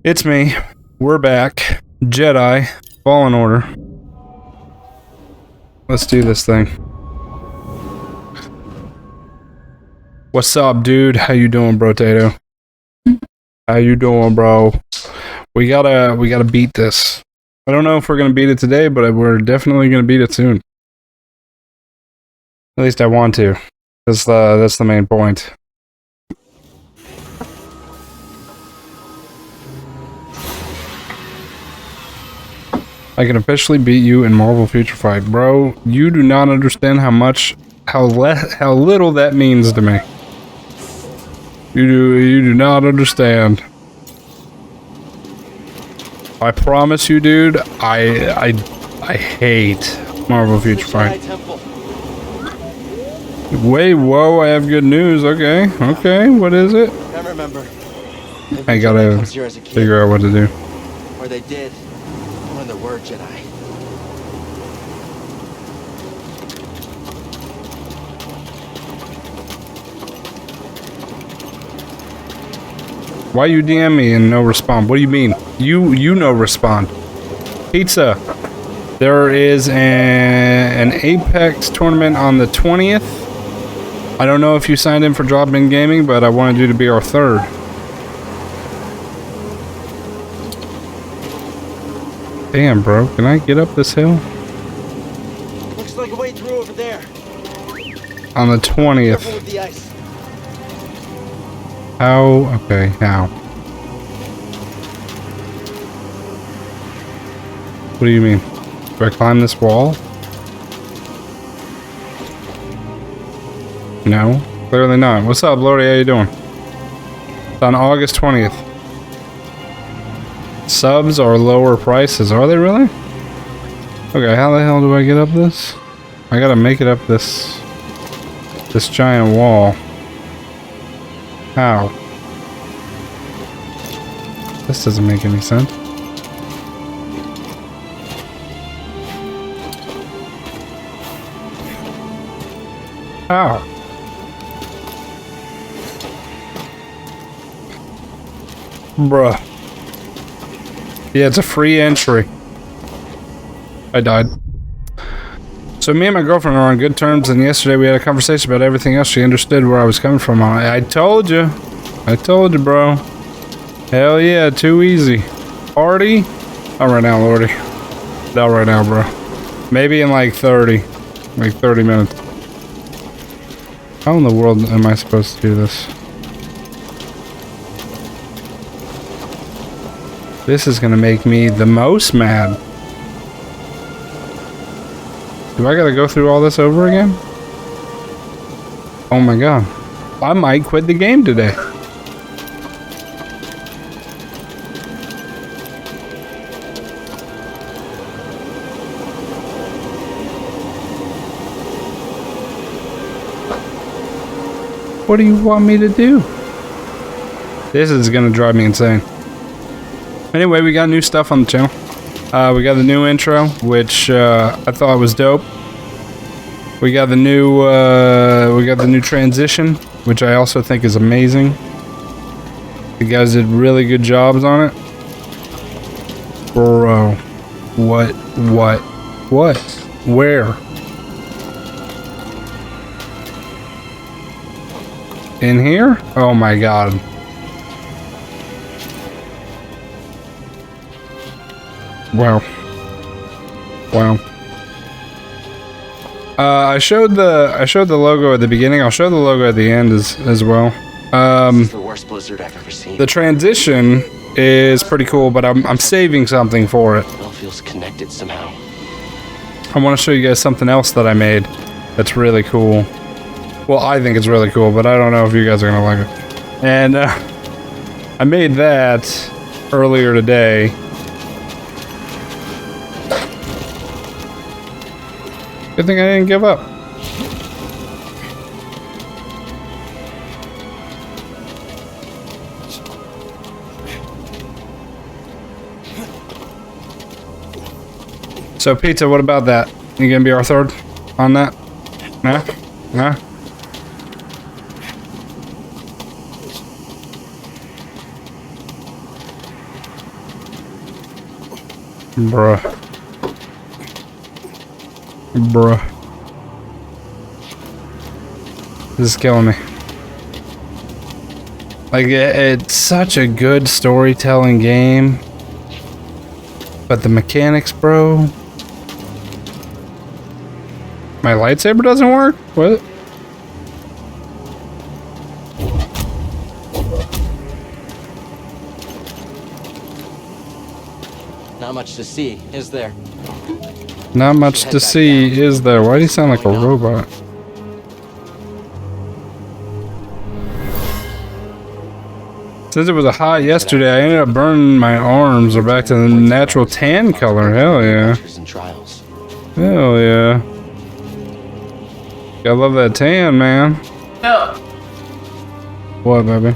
It's me. We're back. Jedi. Fallen Order. Let's do this thing. What's up, dude? How you doing, Brotato? How you doing, bro? We gotta beat this. I don't know if we're gonna beat it today, but we're definitely gonna beat it soon. At least I want to. That's the main point. I can officially beat you in Marvel Future Fight. Bro, you do not understand how little that means to me. You do not understand. I promise you, dude, I hate Marvel Future Fight. Wait, whoa, I have good news. Okay, what is it? I remember. I gotta figure out what to do. Or they did. When there were Jedi. Why you DM me and no respond? What do you mean? You no respond. Pizza. There is an Apex tournament on the 20th. I don't know if you signed in for Drop-In Gaming, but I wanted you to be our third. Damn, bro. Can I get up this hill? Looks like a way through over there. On the 20th. Careful with the ice. How? Okay, how? What do you mean? Do I climb this wall? No, clearly not. What's up, Lordy? How you doing? It's on August 20th. Subs are lower prices. Are they really? Okay, how the hell do I get up this? I gotta make it up this giant wall. How? This doesn't make any sense. How? Bruh. Yeah, it's a free entry. I died. So me and my girlfriend are on good terms, and yesterday we had a conversation about everything else. She understood where I was coming from. I told you. I told you, bro. Hell yeah, too easy. Party? Not right now, Lordy. Not right now, bro. Maybe in like 30 minutes. How in the world am I supposed to do this? This is gonna make me the most mad. Do I gotta go through all this over again? Oh my god. I might quit the game today. What do you want me to do? This is gonna drive me insane. Anyway, we got new stuff on the channel. We got the new intro, which I thought was dope. We got the new transition, which I also think is amazing. You guys did really good jobs on it. Bro, what? Where? In here? Oh my god. Wow. I showed the logo at the beginning. I'll show the logo at the end as well. This is the worst blizzard I've ever seen. The transition is pretty cool, but I'm saving something for it. It all feels connected somehow. I want to show you guys something else that I made that's really cool. Well, I think it's really cool, but I don't know if you guys are gonna like it. And I made that earlier today. Good thing I didn't give up. So, Pizza, what about that? You gonna be our third on that? Nah? Bruh. Bruh. This is killing me. Like, it's such a good storytelling game. But the mechanics, bro. My lightsaber doesn't work? What? Not much to see, is there? Not much to see, is there? Why do you sound like a robot? Since it was a hot yesterday, I ended up burning my arms. Are back to the natural tan color. Hell yeah. Hell yeah. I love that tan, man. No. What, baby?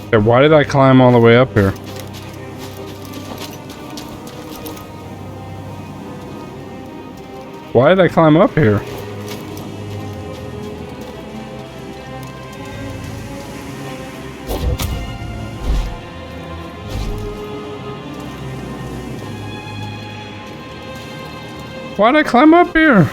Okay, why did I climb all the way up here? Why did I climb up here? Why'd I climb up here?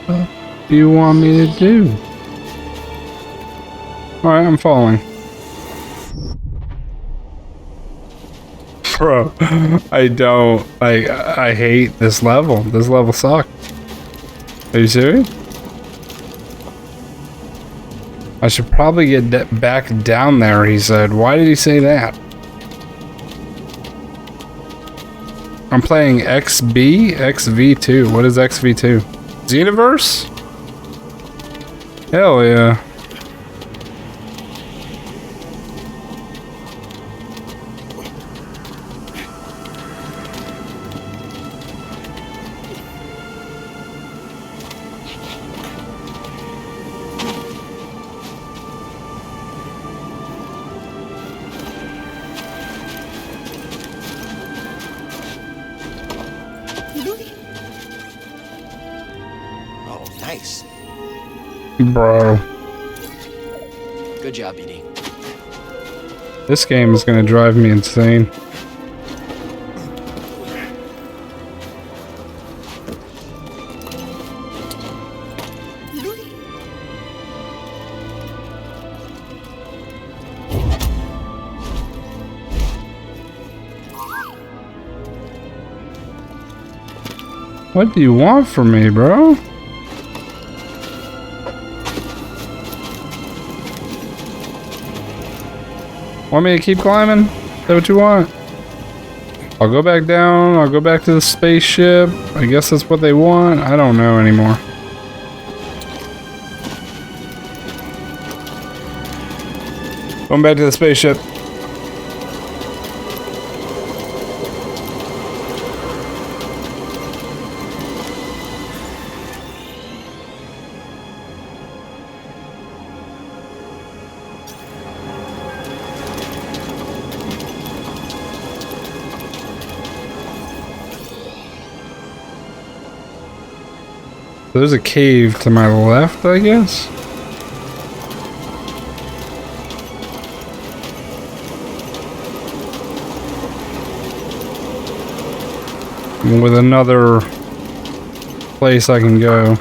What do you want me to do? Alright, I'm falling. Bro, I don't, like, I hate this level. This level sucks. Are you serious? I should probably get back down there, he said. Why did he say that? I'm playing XB? XV2. What is XV2? Xenoverse? Hell yeah. Nice. Bro. Good job, BD. This game is gonna drive me insane. What do you want from me, bro? Want me to keep climbing? Is that what you want? I'll go back down. I'll go back to the spaceship. I guess that's what they want. I don't know anymore. Going back to the spaceship. There's a cave to my left, I guess? With another place I can go.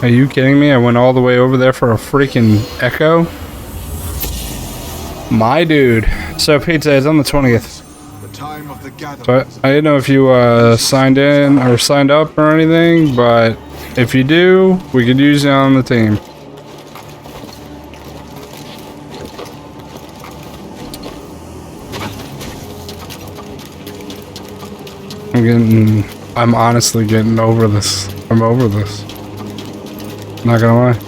Are you kidding me? I went all the way over there for a freaking echo? My dude. So pizza is on the 20th. The time of the But I didn't know if you signed in or signed up or anything, but if you do, we could use you on the team. I'm honestly getting over this. I'm over this. Not gonna lie.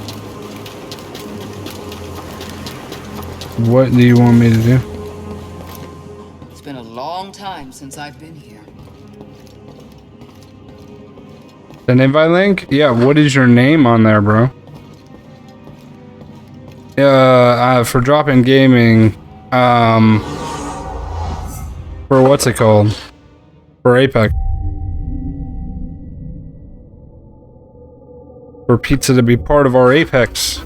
What do you want me to do? It's been a long time since I've been here. An invite link? Yeah, what is your name on there, bro? For drop-in gaming, for what's it called? For Apex. For pizza to be part of our Apex.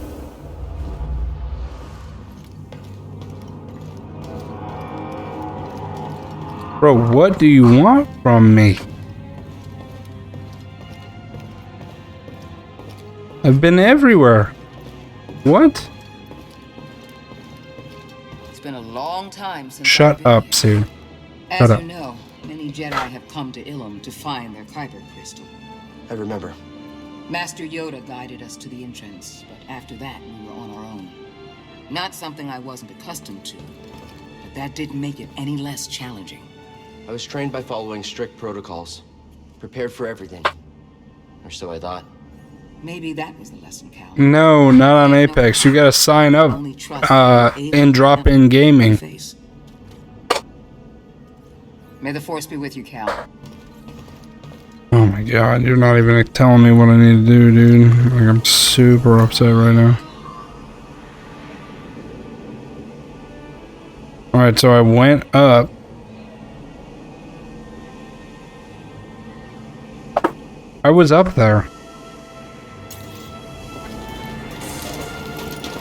Bro, what do you want from me? I've been everywhere. What? It's been a long time since I've Shut been up, here. Sue. As Shut up. you know, many Jedi have come to Ilum to find their Kyber crystal. I remember. Master Yoda guided us to the entrance, but after that, we were on our own. Not something I wasn't accustomed to, but that didn't make it any less challenging. I was trained by following strict protocols. Prepared for everything. Or so I thought. Maybe that was the lesson, Cal. No, not on Apex. You gotta sign up Only trust in drop-in gaming. face. May the Force be with you, Cal. Oh my god, you're not even telling me what I need to do, dude. Like, I'm super upset right now. Alright, so I went up. I was up there.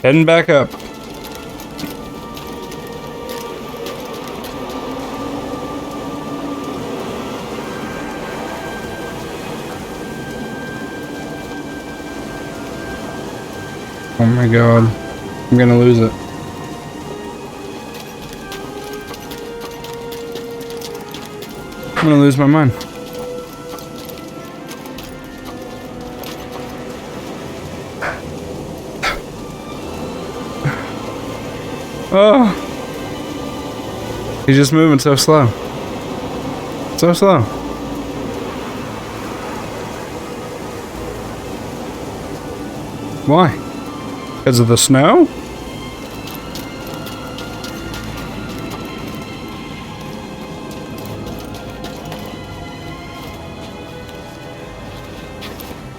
Heading back up. Oh my god. I'm gonna lose it. I'm gonna lose my mind. Oh. He's just moving so slow. So slow. Why? Because of the snow?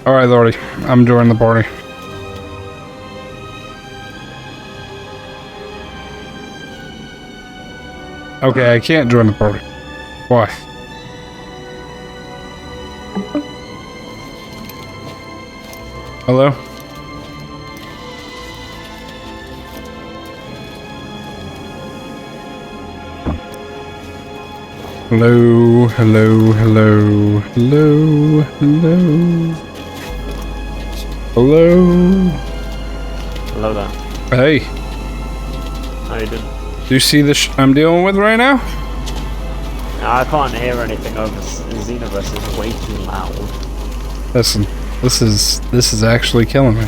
Alright, Lordy. I'm joining the party. Okay, I can't join the party. Why? Hello? Hello, hello, hello, hello, hello. Hello. Hello there. Hey, How you doing? do you see the I'm dealing with right now? I can't hear anything over Xenoverse is way too loud. Listen, this is actually killing me. I'm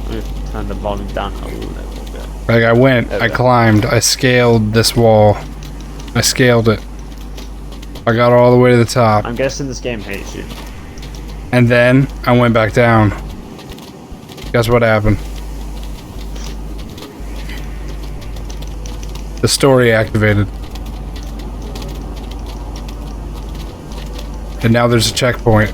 gonna turn the volume down a little bit. Like I went, I Okay. climbed, I scaled this wall. I scaled it. I got all the way to the top. I'm guessing this game hates you. And then I went back down. Guess what happened? The story activated. And now there's a checkpoint.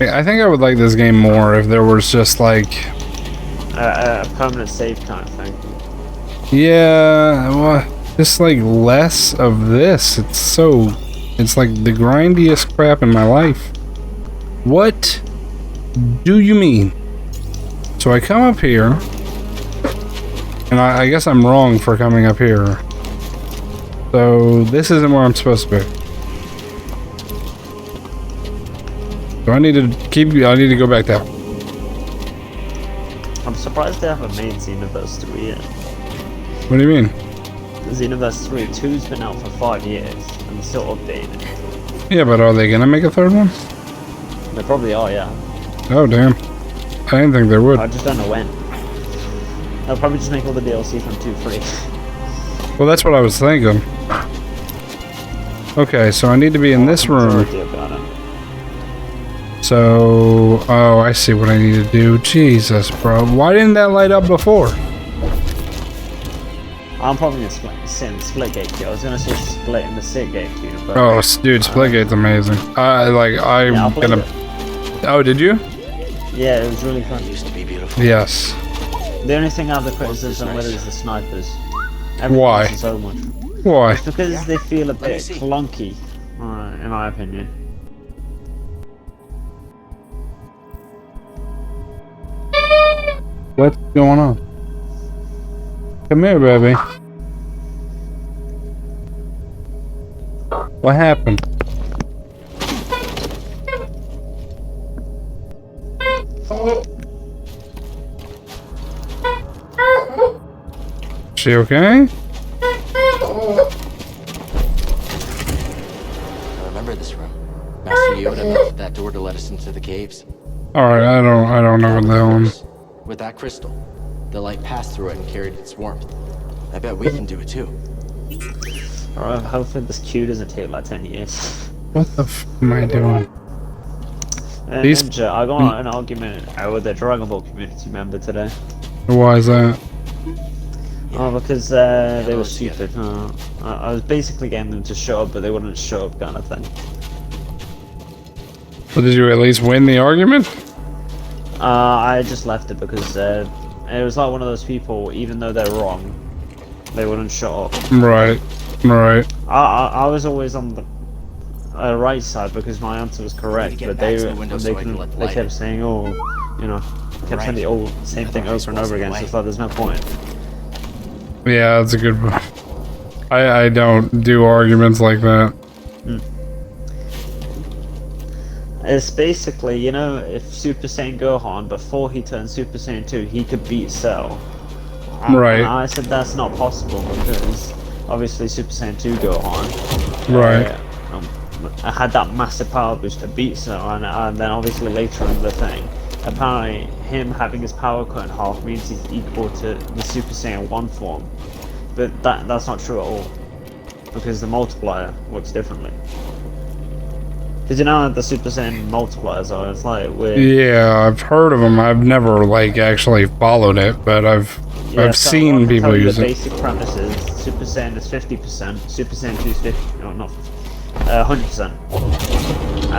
I think I would like this game more if there was just like... A permanent save kind of thing. Yeah, well, just like less of this. It's like the grindiest crap in my life. What do you mean? So I come up here, and I guess I'm wrong for coming up here. So this isn't where I'm supposed to be. So I need to go back down. I'm surprised they haven't made Xenoverse 3 yet. What do you mean? Xenoverse 3, 2's been out for 5 years, and they're still updating it. Yeah, but are they gonna make a third one? They probably are, yeah. Oh, damn. I didn't think they would. I just don't know when. They'll probably just make all the DLC from 2 free. Well, that's what I was thinking. Okay, so I need to be in this room. Sorry about it. So, oh, I see what I need to do. Jesus, bro. Why didn't that light up before? I'm probably gonna split gate queue. I was gonna say split in the sit gate queue, but Oh, dude, Splitgate's amazing. I'm yeah, I played gonna. it. Oh, did you? Yeah, it was really fun. Used to be beautiful. Yes. The only thing I have the criticism with is the snipers. Why? Else is so much. Why? It's because they feel a bit see. clunky, in my opinion. What's going on? Come here, baby. What happened? She okay? I remember this room. Master Yoda melted that door to let us into the caves. Alright, I don't know what that one. With that crystal, the light passed through it and carried its warmth. I bet we can do it too. Alright, hopefully this queue doesn't take like 10 years. What the f am I doing? These- Ninja, I got an argument with a Dragon Ball community member today. Why is that? Oh, because they were stupid. I was basically getting them to shut up, but they wouldn't shut up, kind of thing. Well, did you at least win the argument? I just left it because it was like one of those people, even though they're wrong, they wouldn't shut up. Right. Right. I was always on the right side because my answer was correct, get but back they to the window so I can let the they light kept in. saying, oh, you know, kept saying the old same thing over and over again. So it's like there's no point. Yeah, that's a good one. I don't do arguments like that. It's basically, you know, if Super Saiyan Gohan, before he turned Super Saiyan 2, he could beat Cell. Right. And I said that's not possible because obviously Super Saiyan 2 Gohan Right. I had that massive power boost to beat Cell, and then obviously later in the thing, apparently him having his power cut in half means he's equal to the Super Saiyan 1 form. But that's not true at all, because the multiplier works differently. Because you know how the Super Saiyan multipliers are, it's like weird. Yeah, I've heard of them. I've never like actually followed it, but I've So seen I can people tell you use the it. basic premises. Super Saiyan is 50%, Super Saiyan 2 is 50, no, not 100%.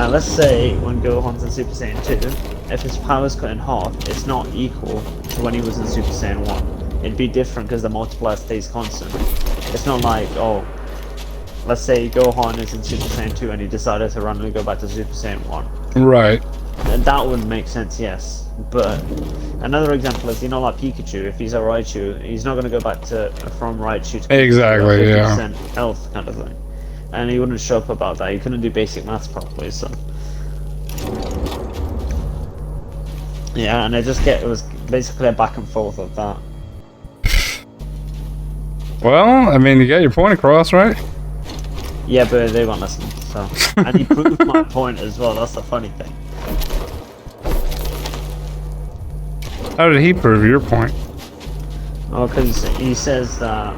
Let's say when Gohan's in Super Saiyan 2, if his power's cut in half, it's not equal to when he was in Super Saiyan 1. It'd be different because the multiplier stays constant. It's not like, oh, let's say Gohan is in Super Saiyan 2 and he decided to randomly go back to Super Saiyan 1. Right. And that would make sense, yes. But another example is, you know, like Pikachu, if he's a Raichu, he's not going to go back to from Raichu to Exactly, 50% health kind of thing. And he wouldn't show up about that. He couldn't do basic maths properly, so. Yeah, and it was basically a back and forth of that. Well, I mean, you got your point across, right? Yeah, but they won't listen, so. And he proved my point as well, that's the funny thing. How did he prove your point? Oh, because he says that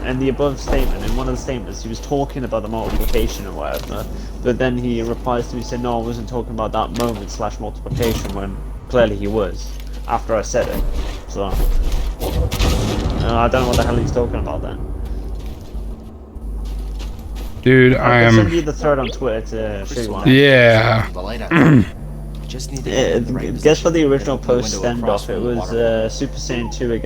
in the above statement, in one of the statements, he was talking about the multiplication or whatever, but then he replies to me, said, no, I wasn't talking about that moment / multiplication, when clearly he was, after I said it. So, I don't know what the hell he's talking about then. Dude, I can send you the thread on Twitter to show you one. Yeah. The light out. Just need to get in the right Guess for the position. original Open the post window across standoff, it from the was water. Super Saiyan 2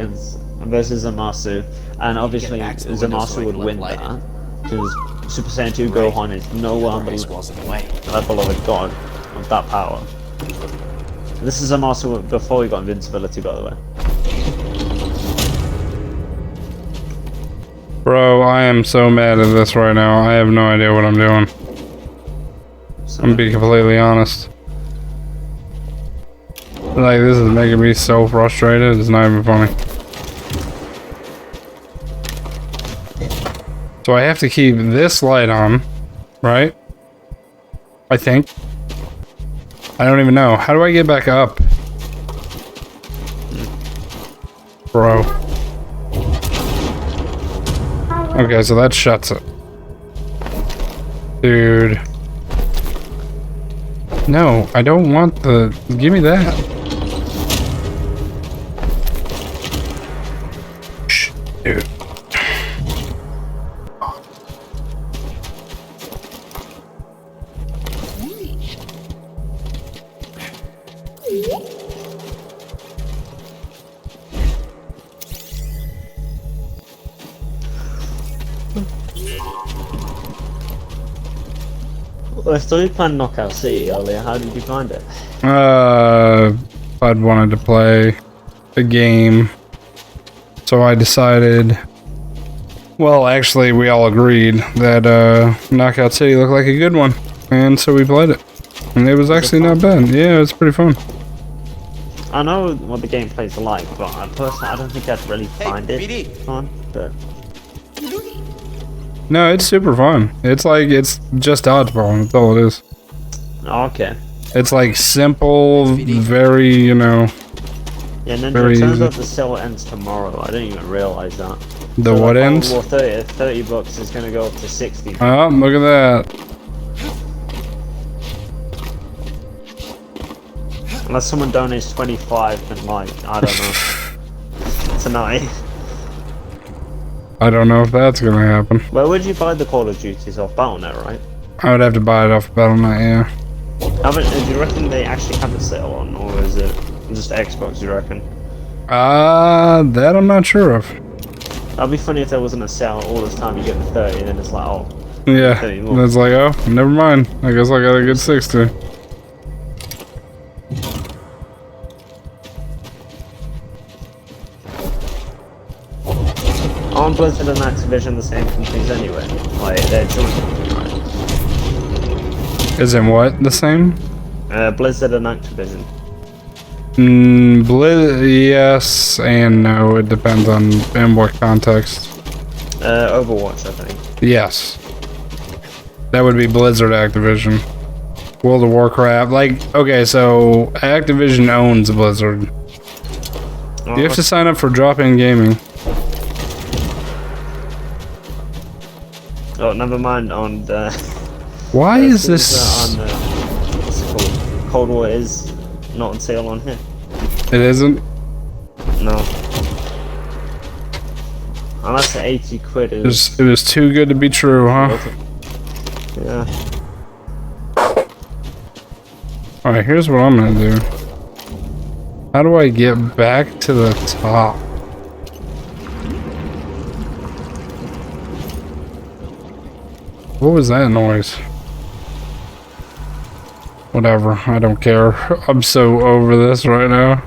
versus Zamasu, and obviously back to the window so Zamasu I would can let win light that, because Super Saiyan 2 Right. Gohan is nowhere on Ice the walls in the way. level of a god of that power. This is Zamasu before he got invincibility, by the way. Bro, I am so mad at this right now. I have no idea what I'm doing. So, I'm being completely honest. Like, this is making me so frustrated. It's not even funny. So I have to keep this light on, right? I think. I don't even know. How do I get back up? Bro. Okay, so that shuts it. Dude. No, I don't want the... Give me that. Shh, dude. Well, I saw you playing Knockout City earlier. How did you find it? I'd wanted to play a game, so I decided. Well, actually, we all agreed that Knockout City looked like a good one, and so we played it, and it was actually not bad. Yeah, it's pretty fun. I know what the gameplay's like, but personally, I don't think I'd really find it fun. But No, it's super fun. It's like it's just dodgeball. That's all it is. okay. It's like simple, very, you know. Yeah, and then Very it turns easy. out the sale ends tomorrow. I didn't even realize that. The So what like, ends? Well, 30 bucks is gonna go up to 60. Oh, look at that. Unless someone donates 25, then like, I don't know. Tonight. I don't know if that's gonna happen. Where would you buy the Call of Duties off? Battle.net, right? I would have to buy it off Battle.net, yeah. Do you reckon they actually have a sale on, or is it just Xbox, you reckon? That I'm not sure of. That'd be funny if there wasn't a sale all this time, you get the 30, and then it's like, oh, Yeah, 30 more. it's like, oh, never mind. I guess I got a good 60. Aren't Blizzard and Activision the same companies anyway? Like, they're joint company, right? Isn't what the same? Blizzard and Activision. Yes and no. It depends on in what context. Overwatch, I think. Yes. That would be Blizzard Activision. World of Warcraft. Like, okay, so Activision owns Blizzard. You have to sign up for drop-in gaming. Oh, never mind on the... Why is this... on the... What's it called? Cold War is not on sale on here. It isn't? No. Unless the 80 quid is... It was too good to be true, huh? Yeah. Alright, here's what I'm gonna do. How do I get back to the top? What was that noise? Whatever, I don't care. I'm so over this right now.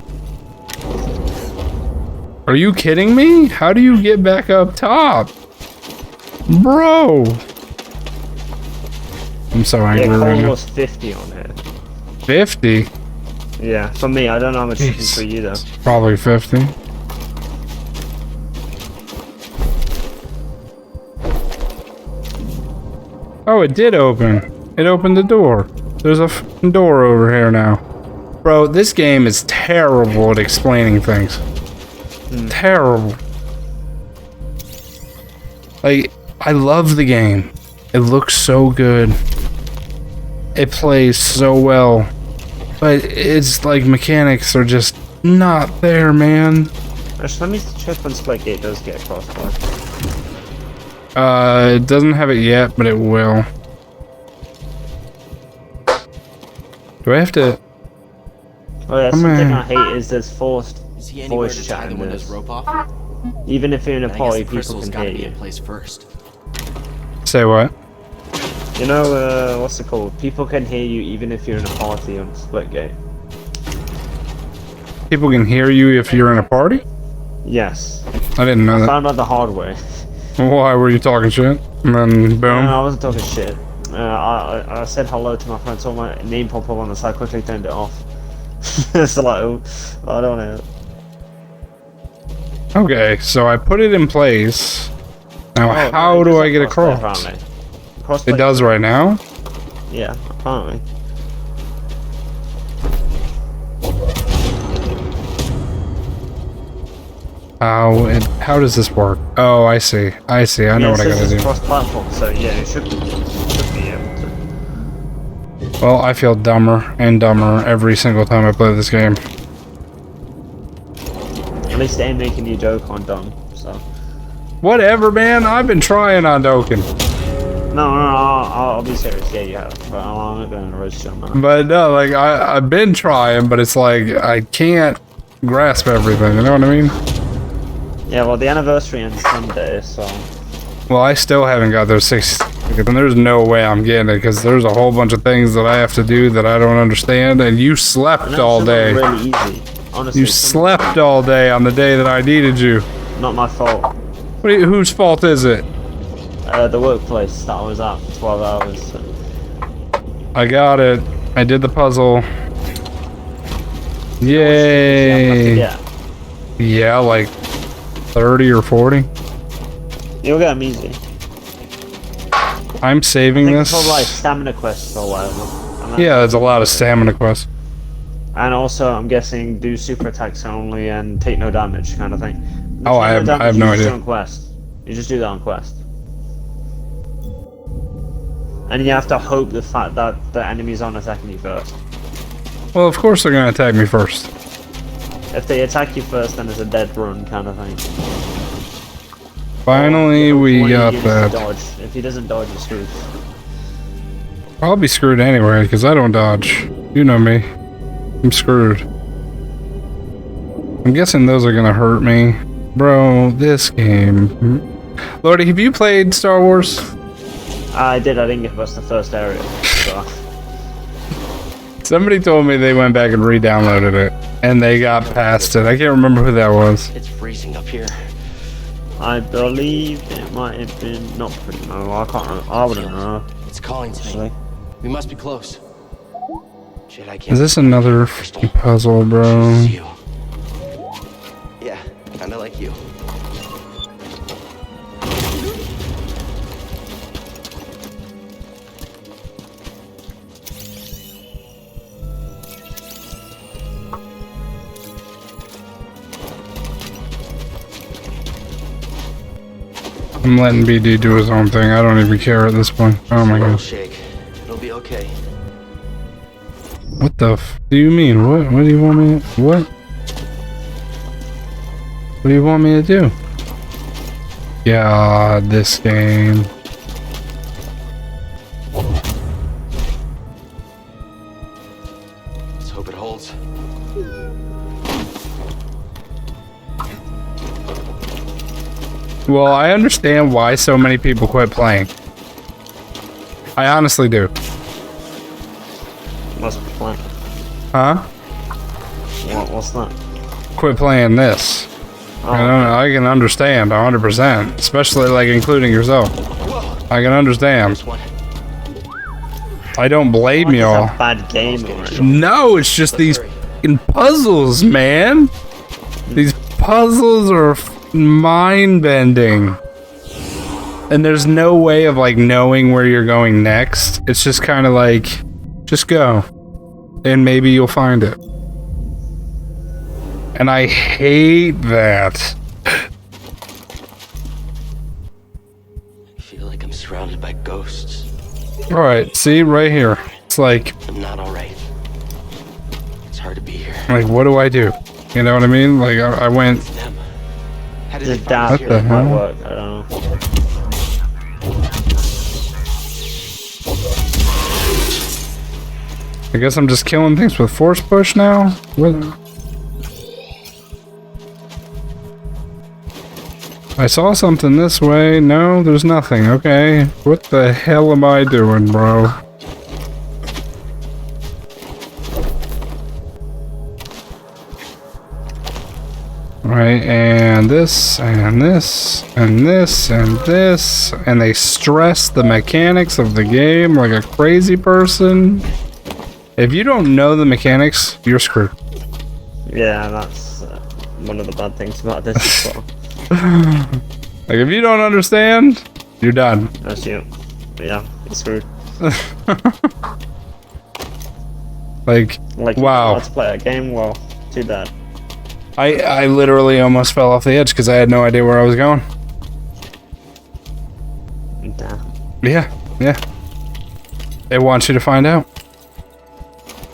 Are you kidding me? How do you get back up top? Bro! I'm so angry Yeah, right Cold now. War's 50 on here. 50? Yeah, for me, I don't know how much it is for you though. Probably 50. Oh, it did open. It opened the door. There's a door over here now. Bro, this game is terrible at explaining things. Terrible. Like, I love the game. It looks so good. It plays so well. But it's like mechanics are just not there, man. Actually, let me check when Splitgate does get crossplay. It doesn't have it yet, but it will. Do I have to... Oh yeah, Come something here. I hate is there's forced Is he anywhere voice to chat tie the in Windows this. rope off? Even if you're in a And I guess party, the people crystal's can gotta hear be in you. place first. Say what? You know, what's it called? People can hear you even if you're in a party on Splitgate. People can hear you if you're in a party? Yes. I didn't know that. Found out the hard way. Why were you talking shit? And then boom. No, I wasn't talking shit. I said hello to my friend, saw my name pop up on the side, quickly turned it off. It's like, oh, I don't know. Okay, so I put it in place. Now, Oh, how no, it do does I have get crossplay, across? apparently. Crossplay- It does right now? Yeah, apparently. How does this work? Oh, I see. I know what I gotta do. Cross-platform, so yeah, it should be able to. Well, I feel dumber and dumber every single time I play this game. At least they ain't making you joke on dumb, so. Whatever, man. I've been trying on Dokken. No, I'll be serious. Yeah, you have. But I'm not going to roast you on that. But no, like, I've been trying, but it's like, I can't grasp everything, you know what I mean? Yeah, well, the anniversary ends Sunday, so. Well, I still haven't got those 6 tickets, and there's no way I'm getting it, because there's a whole bunch of things that I have to do that I don't understand, and you slept all day. Really easy. Honestly, You slept all day on the day that I needed you. Not my fault. Whose fault is it? The workplace that I was at for 12 hours. So. I got it. I did the puzzle. Yay! Yeah, like 30 or 40. You'll get them easy. I'm saving this. It's like stamina quests or whatever. Yeah, there's a lot of stamina quests. And also, I'm guessing do super attacks only and take no damage kind of thing. Oh, I have no idea. On quest. You just do that on quest. And you have to hope the fact that the enemies aren't attacking you first. Well, of course they're gonna attack me first. If they attack you first, then it's a dead run kind of thing. Finally, we got that. Dodge. If he doesn't dodge, you're screwed. I'll be screwed anyway, because I don't dodge. You know me. I'm screwed. I'm guessing those are gonna hurt me. Bro, this game. Lordy, have you played Star Wars? I did, I didn't get past the first area. So. Somebody told me they went back and re-downloaded it, and they got past it. I can't remember who that was. It's freezing up here. I believe it might have been not pretty. No, I can't remember. I wouldn't know. It's calling to me. We must be close. Jedi can't. Is this another freaking puzzle, bro? You. Yeah, kinda like you. I'm letting BD do his own thing. I don't even care at this point. Oh my god. Shake. It'll be okay. What the f do you mean? What do you want me to, what? What do you want me to do? God, this game. Let's hope it holds. Well, I understand why so many people quit playing. I honestly do. What's the plan? Huh? What's that? Quit playing this. Oh. I can understand 100%, especially like including yourself. I can understand. I don't blame y'all. It's a bad game or No, it's just these fucking puzzles, man. These puzzles are mind-bending. And there's no way of like knowing where you're going next. It's just kind of like, just go. And maybe you'll find it. And I hate that. I feel like I'm surrounded by ghosts. Alright, see, right here. It's like, I'm not alright. It's hard to be here. like, what do I do? You know what I mean? Like, I went... It's them. How did the they find dash us What the here? hell? might work. I don't know. I guess I'm just killing things with force push now? What? I saw something this way. No, there's nothing. Okay. What the hell am I doing, bro? Right, and this, and this, and this, and this, and they stress the mechanics of the game like a crazy person. If you don't know the mechanics, you're screwed. Yeah, that's one of the bad things about this as well. Like, if you don't understand, you're done. That's you. Yeah, you're screwed. Like, Like, wow. let's play a game. Well, too bad. I literally almost fell off the edge because I had no idea where I was going. Damn. Yeah, yeah. They want you to find out.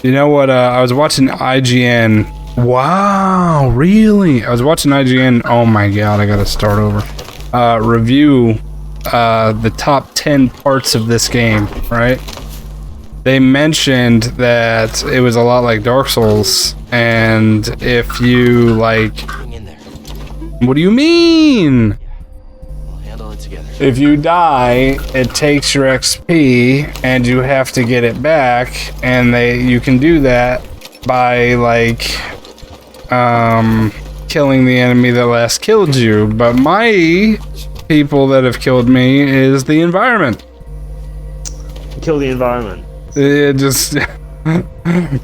You know what? I was watching IGN. Wow, really? I was watching IGN. Oh my god, I gotta start over. Review the top 10 parts of this game, right? They mentioned that it was a lot like Dark Souls, and if you like... Hang in there. What do you mean? We'll handle it together. If you die, it takes your XP, and you have to get it back, and you can do that by, like, killing the enemy that last killed you. But my people that have killed me is the environment. Kill the environment. It just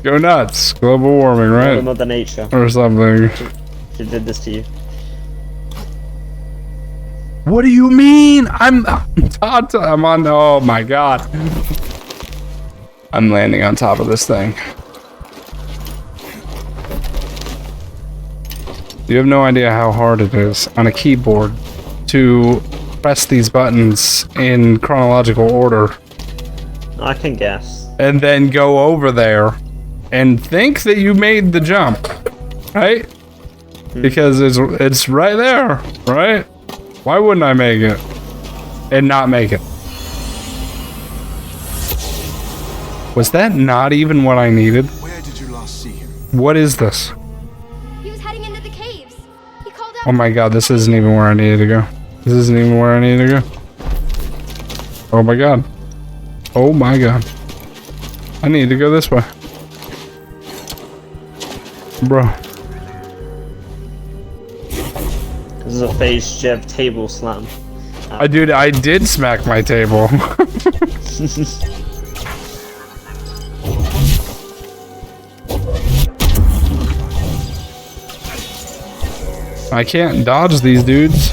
go nuts. Global warming, right? Mother Nature. Or something. She did this to you. What do you mean? I'm on. Oh my god. I'm landing on top of this thing. You have no idea how hard it is on a keyboard to press these buttons in chronological order. I can guess. And then go over there and think that you made the jump, right? Because it's right there, right? Why wouldn't I make it and not make it? Was that not even what I needed? Where did you last see him? What is this? He was heading into the caves. He called out. Oh my god, this isn't even where I needed to go. This isn't even where I needed to go. Oh my god. Oh my god. I need to go this way. Bro. This is a phase jab table slam. I did smack my table. I can't dodge these dudes.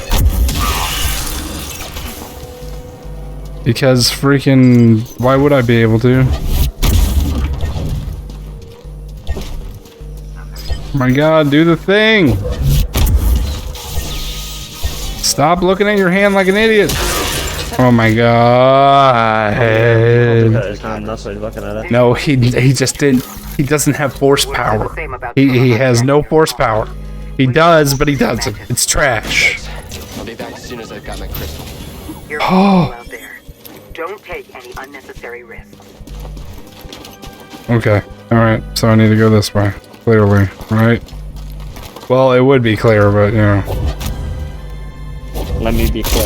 Because freaking... Why would I be able to? My god, do the thing! Stop looking at your hand like an idiot! Oh my god! His hand, that's why he's looking at it. No, he just didn't... He doesn't have force power. He has no force power. He does, but he doesn't. It's trash. I'll be back as soon as I've got my crystal. You're all out there. Don't take any unnecessary risks. Okay. Alright, so I need to go this way. Clearly, right? Well, it would be clear, but, you know. Let me be clear.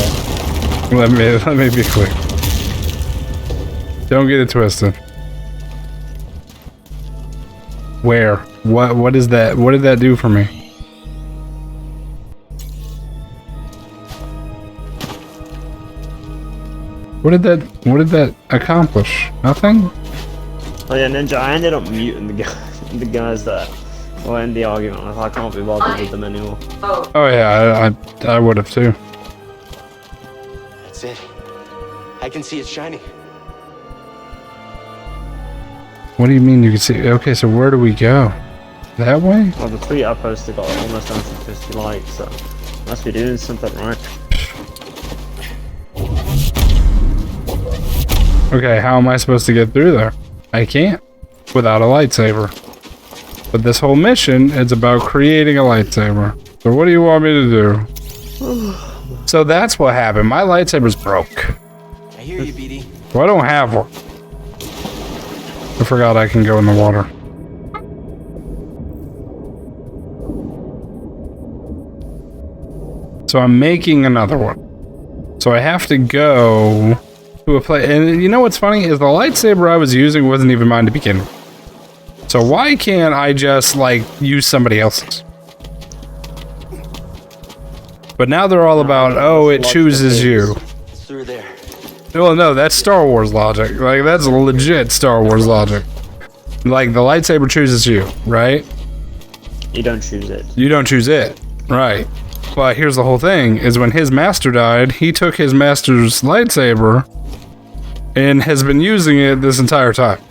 Let me be clear. Don't get it twisted. Where? What is that? What did that do for me? What did that accomplish? Nothing? Oh yeah, Ninja, I ended up muting the guys that were in the argument. I can't be bothered with them anymore. Oh yeah, I would have too. That's it. I can see it shining. What do you mean you can see? Okay, so where do we go? That way? Well, the tweet I posted got almost 150 likes, so must be doing something right. Okay, how am I supposed to get through there? I can't without a lightsaber. But this whole mission is about creating a lightsaber. So what do you want me to do? So that's what happened. My lightsaber's broke. I hear you, BD. So I don't have one. I forgot I can go in the water. So I'm making another one. So I have to go to a place. And you know what's funny is the lightsaber I was using wasn't even mine to begin with. So why can't I just, like, use somebody else's? But now they're all about, oh, it chooses you. It's through there. Well, no, that's Star Wars logic. Like, that's legit Star Wars logic. Like, the lightsaber chooses you, right? You don't choose it. You don't choose it, right. But here's the whole thing, is when his master died, he took his master's lightsaber and has been using it this entire time.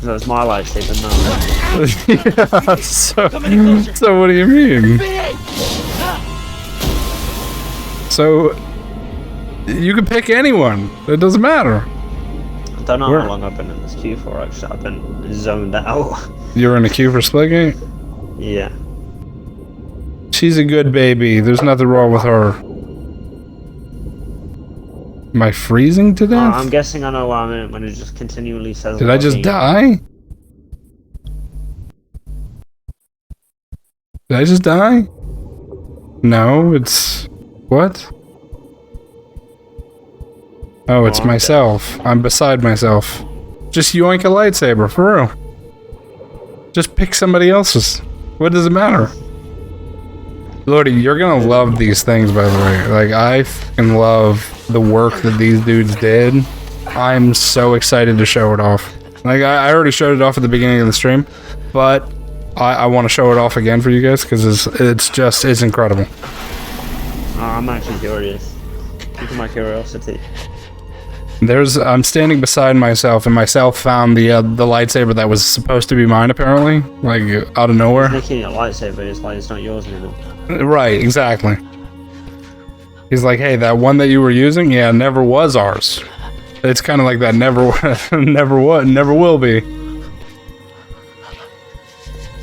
So it's my lightsaber now. Yeah, so what do you mean? So, you can pick anyone. It doesn't matter. don't know Where? how long I've been in this queue for, actually. I've been zoned out. You were in a queue for Splitgate? Yeah. She's a good baby. There's nothing wrong with her. Am I freezing to death? I'm guessing I know where I'm in when it just continually says... Did I just die? Did I just die? No, it's... What? Oh, it's myself. I'm beside myself. Just yoink a lightsaber, for real. Just pick somebody else's. What does it matter? Lordy, you're gonna love these things, by the way. Like, I fucking love the work that these dudes did. I'm so excited to show it off. Like, I already showed it off at the beginning of the stream, but I want to show it off again for you guys, because it's incredible. I'm actually curious. Due to my curiosity. I'm standing beside myself, and myself found the lightsaber that was supposed to be mine, apparently, like out of nowhere. Making a lightsaber is like it's not yours anymore. Right, exactly. He's like, hey, that one that you were using, yeah, never was ours. It's kind of like that never will be.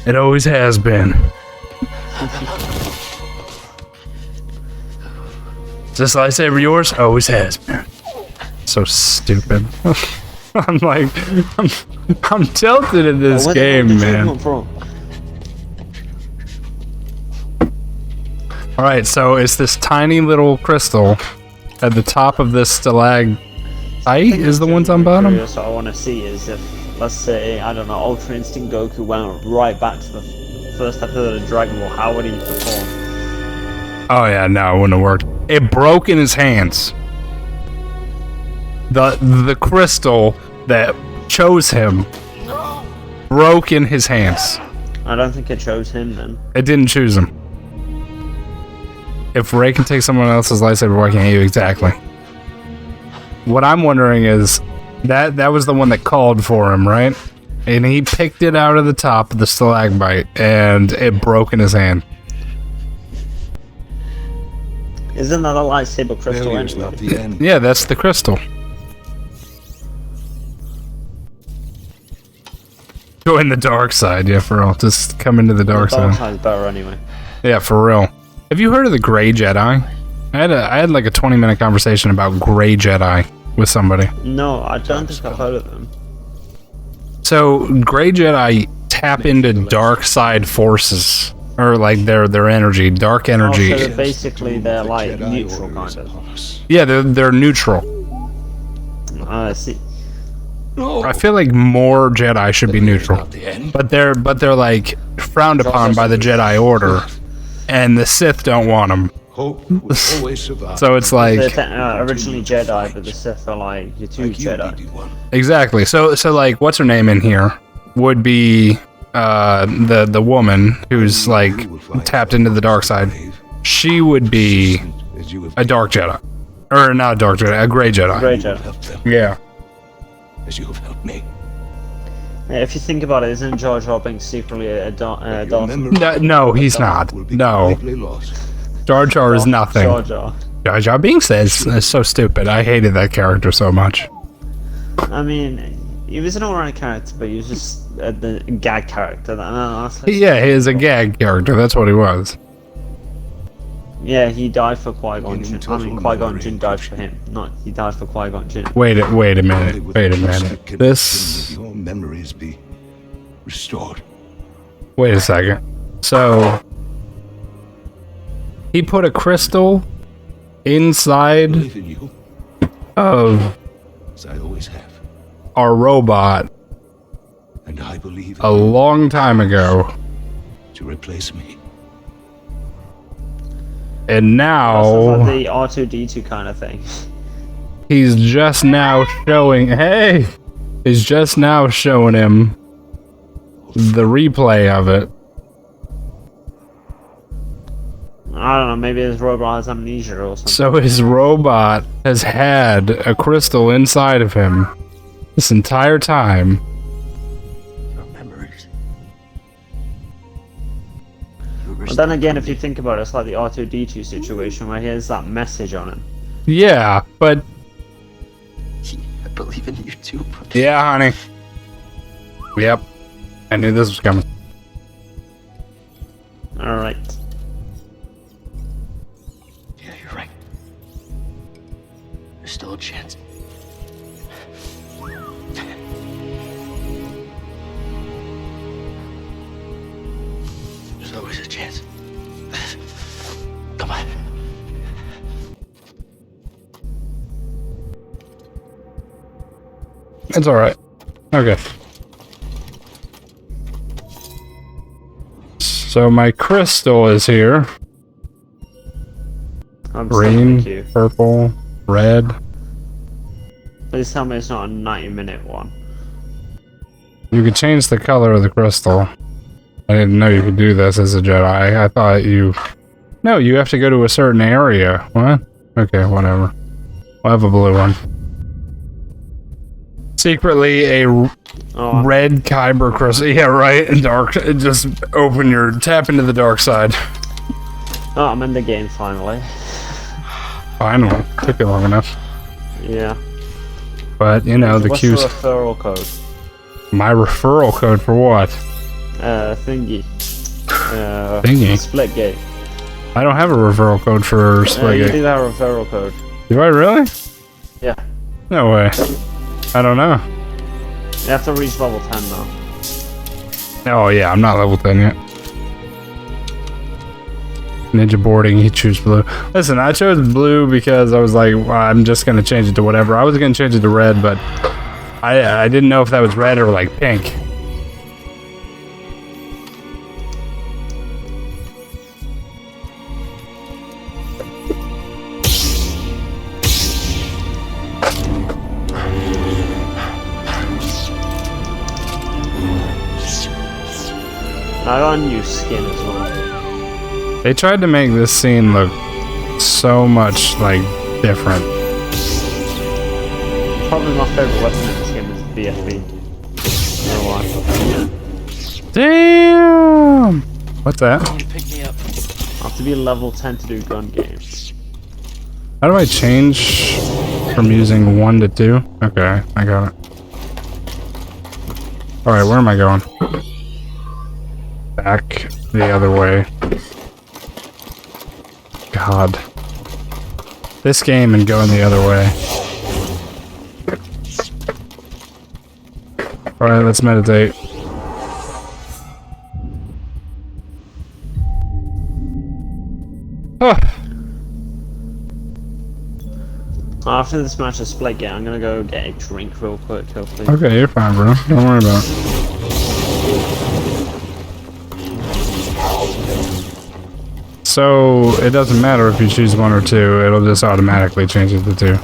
It always has been. Is this lightsaber yours? Always has been. So stupid. I'm like, I'm tilted in this game, man. Alright, so it's this tiny little crystal at the top of this stalagmite is the ones on bottom? What I want to see is if, let's say, I don't know, Ultra Instinct Goku went right back to the first episode of Dragon Ball, how would he perform? Oh yeah, no, it wouldn't have worked. It broke in his hands. The crystal that chose him broke in his hands. I don't think it chose him then. It didn't choose him. If Ray can take someone else's lightsaber, why can't you? Exactly. What I'm wondering is, that was the one that called for him, right? And he picked it out of the top of the stalagmite, and it broke in his hand. Isn't that a lightsaber crystal anyway? Yeah, that's the crystal. Join the dark side, yeah, for real. Just come into the dark The dark side. side's better anyway. Yeah, for real. Have you heard of the Gray Jedi? I had like a 20-minute conversation about Gray Jedi with somebody. No, I don't think I've heard of them. So Gray Jedi tap into dark side forces, or like their energy, dark energy. Oh, so basically they're like neutral kind of. Yeah, they're neutral. I see. I feel like more Jedi should be neutral, but they're like frowned upon by the Jedi Order, and the Sith don't want them. So it's like They're originally Jedi, but the Sith are like your two Jedi. Exactly. So like, what's her name in here would be the woman who's like tapped into the dark side. She would be a dark Jedi, or not a dark Jedi, a Gray Jedi. Gray Jedi. Yeah. As you have helped me. Yeah, if you think about it, isn't Jar Jar Binks secretly a Darth? No, he's not. No. Jar Jar is nothing. Jar Jar. Jar Jar Binks is so stupid. I hated that character so much. I mean, he was an alright character, but he was just the gag character. Yeah, he is a gag character. That's what he was. Yeah, he died for Qui-Gon Jinn. I mean, Qui-Gon Jinn died for him. Not he died for Qui-Gon Jinn. Wait a minute. This. Your memories be restored. Wait a second. So he put a crystal inside Believe in you, of as I always have, our robot and I believe a long time ago, to replace me. and That's now like the R2-D2 kind of thing. he's just now showing. Hey, he's just now showing him the replay of it. I don't know, maybe his robot has amnesia or something. So his robot has had a crystal inside of him this entire time. Your memories. But then again, if you think about it, it's like the R2-D2 situation where he has that message on him. Yeah, but I believe in you tube. Yeah, honey. Yep. I knew this was coming. Alright. Yeah, you're right. There's still a chance. There's always a chance. Come on. It's alright. Okay. So my crystal is here. I'm Green, purple, red. Please tell me it's not a 90-minute one. You could change the color of the crystal. I didn't know you could do this as a Jedi. I thought you... No, you have to go to a certain area. What? Okay, whatever. We'll have a blue one. Secretly a red kyber crystal. Yeah, right. Dark. Just open your... Tap into the dark side. Oh, I'm in the game finally. Finally. Took you long enough. Yeah. But, you know, the What's queues... your referral code? My referral code for what? Thingy. Thingy? Splitgate. I don't have a referral code for You Splitgate. do have a referral code. Do I really? Yeah. No way. I don't know. You have to reach level 10 though. Oh yeah, I'm not level 10 yet. Ninja boarding, you choose blue. Listen, I chose blue because I was like, well, I'm just gonna change it to whatever. I was gonna change it to red, but I didn't know if that was red or like pink. I got a new skin as well. They tried to make this scene look so much like different. Probably my favorite weapon in this game is BFB. Damn! What's that? Pick me up. I have to be level 10 to do gun games. How do I change from using 1 to 2? Okay, I got it. Alright, where am I going? Back the other way. God. This game and going the other way. Alright, let's meditate. Oh. After this match of Splitgate, I'm gonna go get a drink real quick, hopefully. Okay, you're fine, bro. Don't worry about it. So, it doesn't matter if you choose 1 or 2, it'll just automatically change it to 2.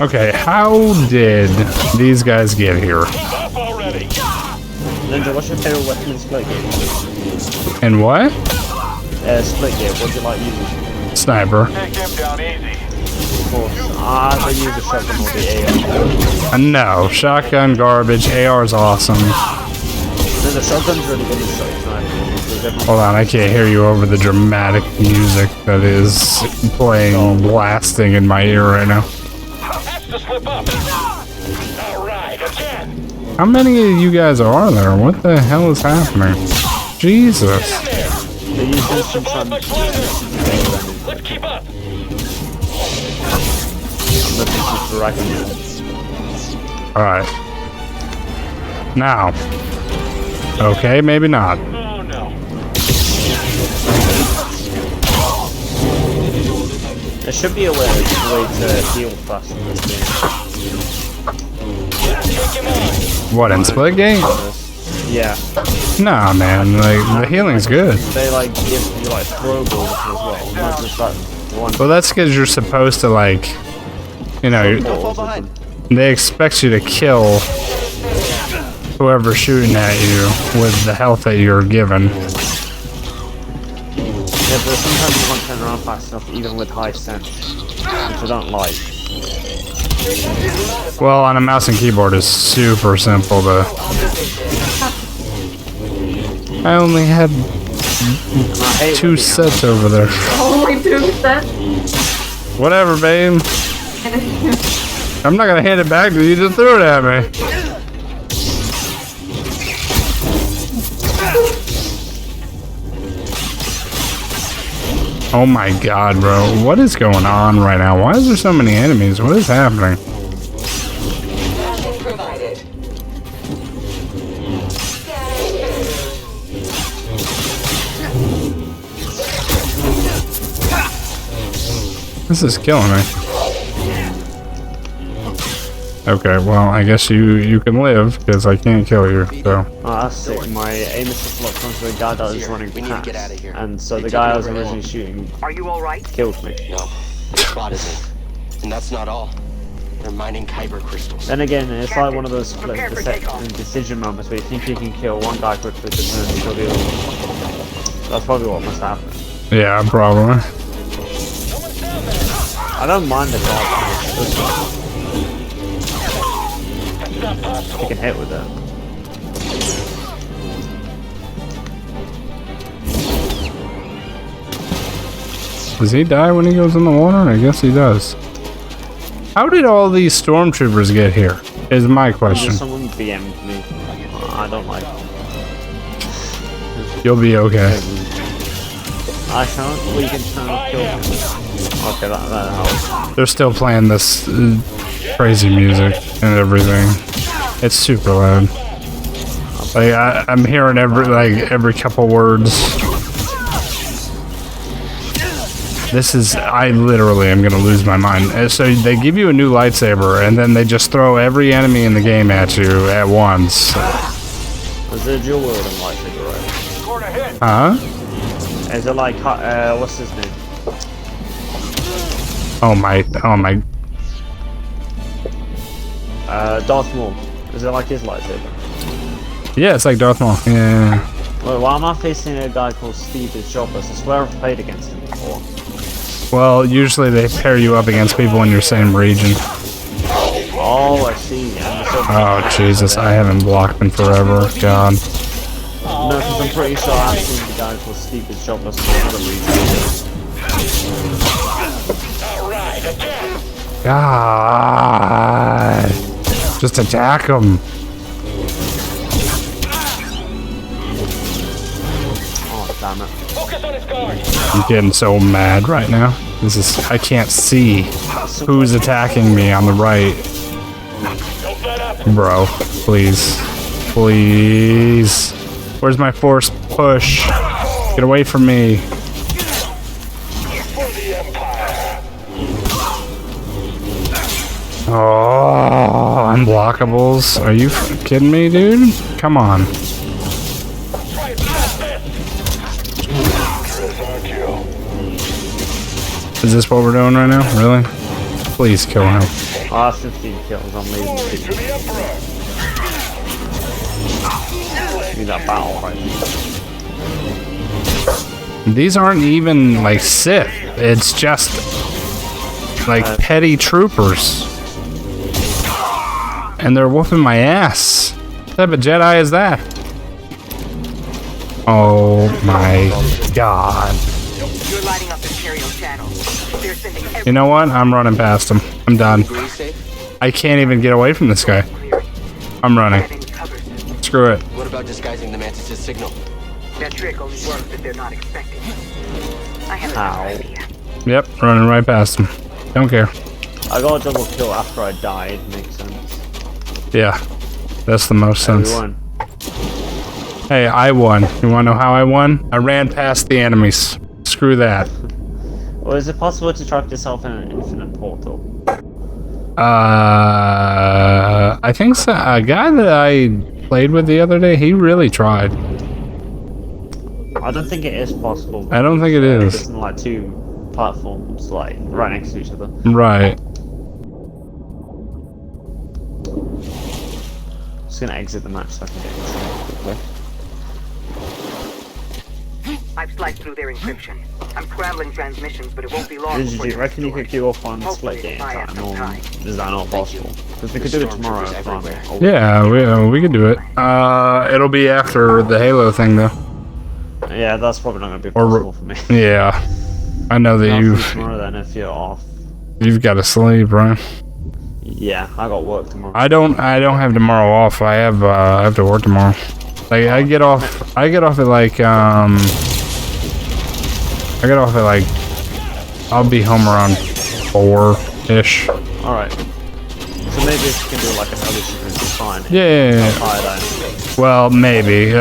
Okay, how did these guys get here? Ninja, what's your favorite weapon in Splitgate? And what? Splitgate, what do you like using? Sniper. Of course. I use the shotgun or the AR. No, shotgun garbage, AR is awesome. The shotgun's really good in sniper. Hold on, I can't hear you over the dramatic music that is playing, blasting in my ear right now. How many of you guys are there? What the hell is happening? Jesus. They use instant Let's keep up. I'm looking for dragon. Alright. Now. Okay, maybe not. Oh no. There should be a way to heal faster in this game. What, in Splitgate? Yeah. Nah, man, like, the healing's good. They like give you like throw balls as well, not just that one. Well, that's because you're supposed to, like, you know, they expect you to kill whoever's shooting at you with the health that you're given. Yeah, but sometimes you can't turn around fast enough even with high sense, which I don't like. Well, on a mouse and keyboard is super simple to... I only had two sets over there. Only 2 cents. Whatever, babe. I'm not gonna hand it back to you. You just threw it at me. Oh my god, bro. What is going on right now? Why is there so many enemies? What is happening? This is killing me. Okay, well, I guess you can live, because I can't kill you, so... Oh, that's sick. My aim assist locked onto the guy that was running past, and so the guy I was originally shooting killed me. No, spotted me. And that's not all. They're mining kyber crystals. Then again, it's like one of those split decision moments where you think you can kill one guy quickly, but then you kill the other one. That's probably what must happen. Yeah, probably. I don't mind the dog. You can hit with it. Does he die when he goes in the water? I guess he does. How did all these stormtroopers get here? Is my question. Someone BM'd me. I don't like it. You'll be okay. I can't. We can try and kill him. Okay, that helps. They're still playing this crazy music and everything. It's super loud. Like I'm hearing every couple words. This is, I literally am gonna lose my mind. So they give you a new lightsaber and then they just throw every enemy in the game at you at once. Is it dual wielding lightsaber, right? Huh? Is it like, what's his name? Oh my. Darth Maul. Is it like his lightsaber? Yeah, it's like Darth Maul. Yeah. Wait, why am I facing a guy called Steve the Shoppers? I swear I've played against him before. Well, usually they pair you up against people in your same region. Oh, I see. Oh, Jesus, I haven't blocked in forever. God. No, because I'm pretty sure I've seen the guy called Steve the Shoppers in another region. God. Just attack him. Oh, damn it. I'm getting so mad right now. I can't see who's attacking me on the right. Bro, please. Please. Where's my force push? Get away from me. Oh, unblockables. Are you kidding me, dude? Come on. Is this what we're doing right now? Really? Please kill him. I have 15 kills, I'm leaving. Need that battle right now. These aren't even like Sith. It's just like petty troopers. And they're whooping my ass. What type of Jedi is that? Oh my god. You're lighting up Imperial channel. They're sending You know what? I'm running past him. I'm done. I can't even get away from this guy. I'm running. Screw it. What about disguising the Mantis' signal? That trick only works if they're not expecting it. I have Ow. an idea. Yep, running right past him. Don't care. I got a double kill after I died, makes sense. Yeah, that's the most sense. We won. Hey, I won. You wanna know how I won? I ran past the enemies. Screw that. Well, is it possible to trap yourself in an infinite portal? I think so. A guy that I played with the other day, he really tried. I don't think it is possible. I don't think it is. It's in like two platforms, like right next to each other. Right. Just gonna exit the match so I can get this quickly. I've sliced through their encryption. I'm scrambling transmissions, but it won't be long. Do you reckon you could queue up on split game time, or is that not possible? Because we could do it tomorrow. Yeah, we could do it. It'll be after the Halo thing, though. Yeah, that's probably not gonna be Or- possible for me. Yeah. I know that Not for tomorrow then if you're off. you've got to sleep, right? Yeah, I got work tomorrow. I don't have tomorrow off. I have to work tomorrow. Like I get off at like I'll be home around 4-ish. Alright. So maybe if you can do like an early stream, it's fine. Yeah. Tired, Well, maybe.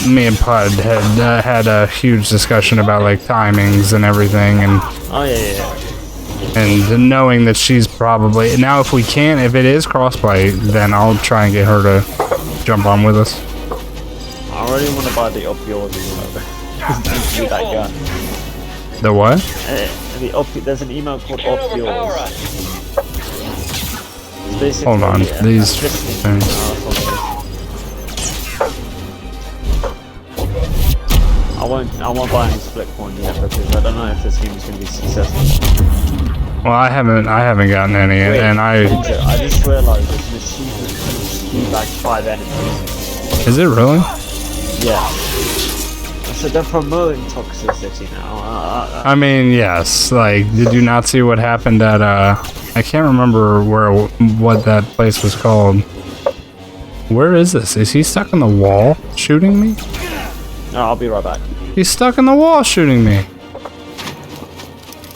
Me and Pud had a huge discussion about like timings and everything, and Oh yeah. and knowing that she's probably now if it is crossplay, then I'll try and get her to jump on with us. I really want to buy the up yours as well. Be that guy. The what? There's an email called up yours. It's basically, Hold on, these assistant. things. I won't buy any split coin yet because I don't know if this game is going to be successful. Well, I haven't gotten any, Wait, and I just realized there's an achievement to like 5 enemies. is it really? Yeah. So they're promoting toxicity now. I mean, yes. Like, did you not see what happened at I can't remember what that place was called. Where is this? Is he stuck in the wall shooting me? No, I'll be right back. He's stuck in the wall shooting me.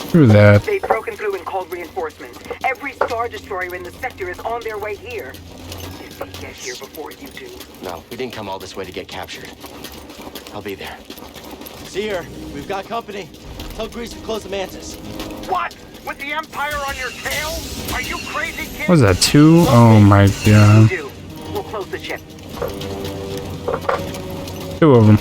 Screw that. They've broken through and called reinforcements. Every Star Destroyer in the sector is on their way here. If they get here before you do. No, we didn't come all this way to get captured. I'll be there. See her. We've got company. Tell Grease to close the mantis. What? With the Empire on your tail? Are you crazy, kid? What was that, 2? Oh my god. We'll close the ship. 2 of them.